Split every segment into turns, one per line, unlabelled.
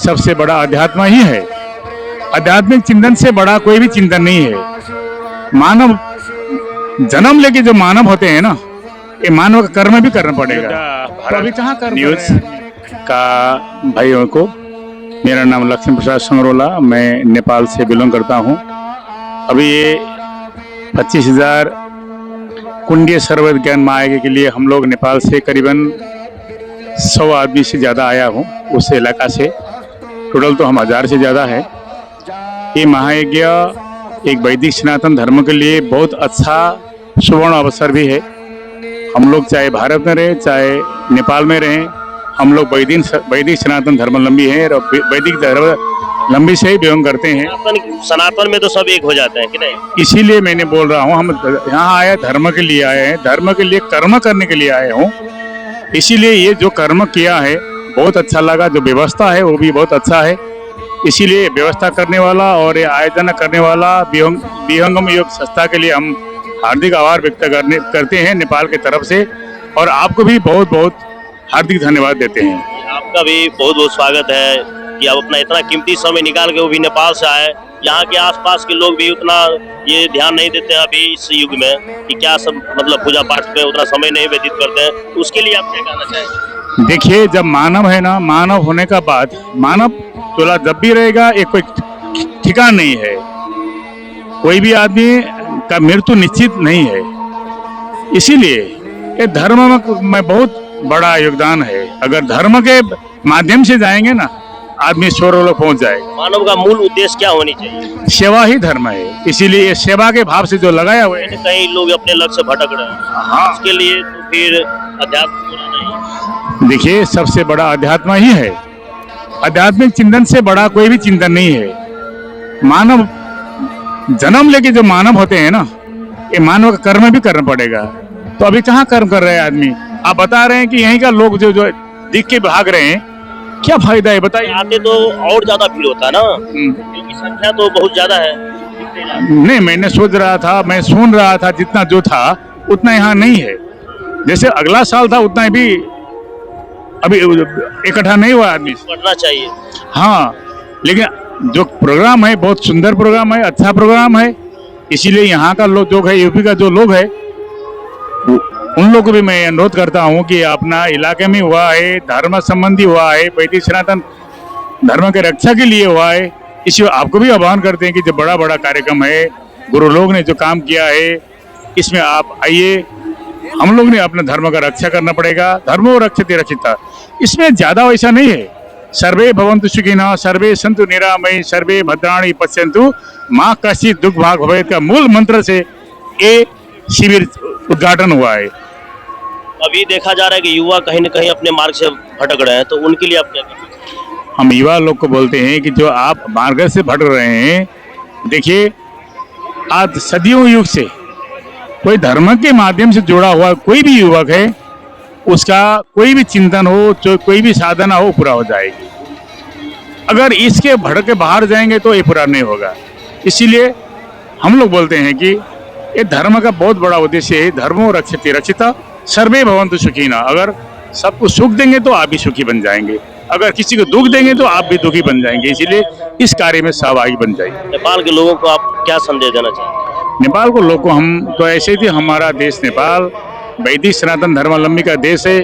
सबसे बड़ा अध्यात्म ही है। आध्यात्मिक चिंतन से बड़ा कोई भी चिंतन नहीं है। मानव जन्म लेके जो मानव होते हैं ना, ये मानव का कर्म भी करना पड़ेगा। तो अभी कहाँ कर्म
न्यूज
का भाइयों को, मेरा नाम लक्ष्मी प्रसाद संगरोला, मैं नेपाल से बिलोंग करता हूँ। अभी ये 25,000 कुंडीय सर्ववेद ज्ञान महायज्ञ के लिए हम लोग नेपाल से करीबन 100 आदमी से ज़्यादा आया हूँ, उस इलाका से। टोटल तो हम 1000 से ज़्यादा है। ये महायज्ञ एक वैदिक सनातन धर्म के लिए बहुत अच्छा सुवर्ण अवसर भी है। हम लोग चाहे भारत में रहें चाहे नेपाल में रहें, हम लोग वैदिक सनातन धर्मावलंबी हैं और वैदिक धर्मावलंबी से ही बिलोंग करते हैं।
सनातन में तो सब एक हो जाते हैं कि नहीं?
इसीलिए मैंने बोल रहा हूँ, हम यहाँ आए धर्म के लिए आए हैं, धर्म के लिए कर्म करने के लिए आए हूँ। इसीलिए ये जो कर्म किया है बहुत अच्छा लगा, जो व्यवस्था है वो भी बहुत अच्छा है। इसीलिए व्यवस्था करने वाला और ये आयोजन करने वाला विहंगम योग संस्था के लिए हम हार्दिक आभार व्यक्त करते हैं नेपाल के तरफ से, और आपको भी बहुत बहुत हार्दिक धन्यवाद देते हैं।
आपका भी बहुत बहुत स्वागत है कि आप अपना इतना कीमती समय निकाल के वो भी नेपाल से आए। यहाँ के आसपास के लोग भी उतना ये ध्यान नहीं देते हैं अभी इस युग में कि क्या सब मतलब पूजा पाठ पे उतना समय नहीं व्यतीत करते हैं। उसके लिए आप क्या कहना चाहेंगे?
देखिए, जब मानव है ना, मानव होने का बाद मानव चोला जब भी रहेगा, एक कोई ठिकाना नहीं है। कोई भी आदमी का मृत्यु निश्चित नहीं है। इसीलिए ये धर्म में बहुत बड़ा योगदान है। अगर धर्म के माध्यम से जाएंगे ना, आदमी स्वर्ग पहुंच जाएगा।
मानव का मूल उद्देश्य क्या होनी चाहिए?
सेवा ही धर्म है। इसीलिए सेवा के भाव से जो लगाया हुआ है,
कई लोग अपने लक्ष्य से भटक रहे हैं।
हाँ,
उसके लिए तो फिर अध्यात्म पूरा नहीं।
देखिए, सबसे बड़ा अध्यात्म ही है। आध्यात्मिक चिंतन से बड़ा कोई भी चिंतन नहीं है। मानव जन्म लेके जो मानव होते हैं ना, ये मानव का कर्म भी करना पड़ेगा। तो अभी कहाँ कर्म कर रहे हैं आदमी? आप बता रहे हैं कि यहीं का लोग जो दिख के भाग रहे हैं, क्या फायदा है बताइए?
आते तो और ज्यादा भीड़ होता है ना, क्योंकि संख्या तो बहुत ज्यादा है।
नहीं, मैंने सोच रहा था, मैं सुन रहा था, जितना जो था उतना यहाँ नहीं है। जैसे अगला साल था उतना भी अभी इकट्ठा नहीं हुआ आदमी।
बढ़ना चाहिए।
हाँ, लेकिन जो प्रोग्राम है बहुत सुंदर प्रोग्राम है, अच्छा प्रोग्राम है। इसीलिए यहाँ का लोग जो है, यूपी का जो लोग है, उन लोग को भी मैं अनुरोध करता हूँ कि अपना इलाके में हुआ है, धर्म संबंधी हुआ है, वैदिक सनातन धर्म के रक्षा के लिए हुआ है। इसलिए आपको भी आह्वान करते हैं कि जो बड़ा बड़ा कार्यक्रम है, गुरु लोग ने जो काम किया है, इसमें आप आइए। हम लोग ने अपने धर्म का रक्षा करना पड़ेगा। धर्मो रक्षते रक्षिता, इसमें ज्यादा वैसा नहीं है। सर्वे भवन्तु सुखिनः, सर्वे सन्तु निरामयः, सर्वे भद्राणि पश्यन्तु, माँ कश्चित् दुःख भाग् भवेत् का मूल मंत्र से ये शिविर उद्घाटन हुआ है।
अभी देखा जा रहा है कि युवा कहीं न कहीं अपने मार्ग से भटक रहे हैं, तो उनके लिए आप क्या कहेंगे?
हम युवा लोग को बोलते हैं कि जो आप मार्ग से भटक रहे हैं, देखिए, आज सदियों युग से कोई धर्म के माध्यम से जुड़ा हुआ कोई भी युवक है, उसका कोई भी चिंतन हो, जो कोई भी साधना हो, पूरा हो जाएगी। अगर इसके भटक के बाहर जाएंगे तो ये पूरा नहीं होगा। इसीलिए हम लोग बोलते हैं कि ये धर्म का बहुत बड़ा उद्देश्य है। धर्मो रक्षते रक्षिता, सर्वे भवन्तु सुखिनः। अगर सबको सुख देंगे तो आप भी सुखी बन जाएंगे, अगर किसी को दुख देंगे तो आप भी दुखी बन जाएंगे। इसीलिए इस कार्य में सहभागी बन जाइए।
नेपाल के लोगों को आप क्या संदेश देना चाहेंगे?
नेपाल को लोग को हम तो ऐसे थी, हमारा देश नेपाल वैदिक सनातन धर्मावलंबी का देश है।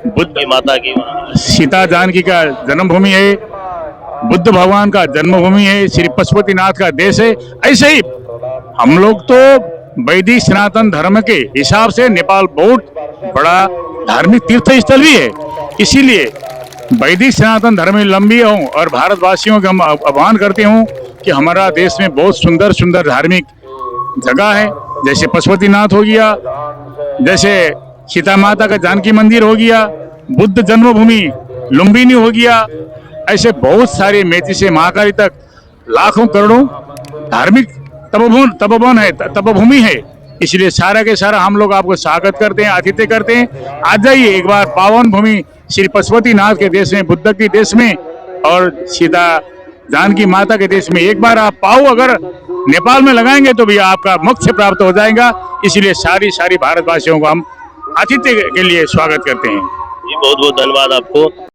बुद्ध
माता की,
सीता जानकी का जन्मभूमि है, बुद्ध भगवान का जन्मभूमि है, श्री पशुपतिनाथ का देश है। ऐसे ही हम लोग तो वैदिक सनातन धर्म के हिसाब से नेपाल बहुत बड़ा धार्मिक तीर्थ स्थल भी है। इसीलिए वैदिक सनातन धर्मावलंबी हूँ और भारतवासियों को हम आह्वान करते हूँ कि हमारा देश में बहुत सुंदर सुंदर धार्मिक जगह है। जैसे पशुपतिनाथ हो गया, जैसे सीता माता का जानकी मंदिर हो गया, बुद्ध जन्मभूमि लुम्बिनी हो गया। ऐसे बहुत सारे मेची से महाकाली तक लाखों करोड़ों धार्मिक तपोभूमि है। इसलिए सारा के सारा हम लोग आपको स्वागत करते हैं, आतिथ्य करते हैं। आ जाइए एक बार पावन भूमि श्री पशुपतिनाथ के देश में, बुद्ध के देश में और सीता जानकी माता के देश में एक बार आप पाओ अगर नेपाल में लगाएंगे तो भी आपका मोक्ष प्राप्त हो जाएगा। इसलिए सारी भारतवासियों को हम आतिथ्य के लिए स्वागत करते हैं।
जी बहुत बहुत धन्यवाद आपको।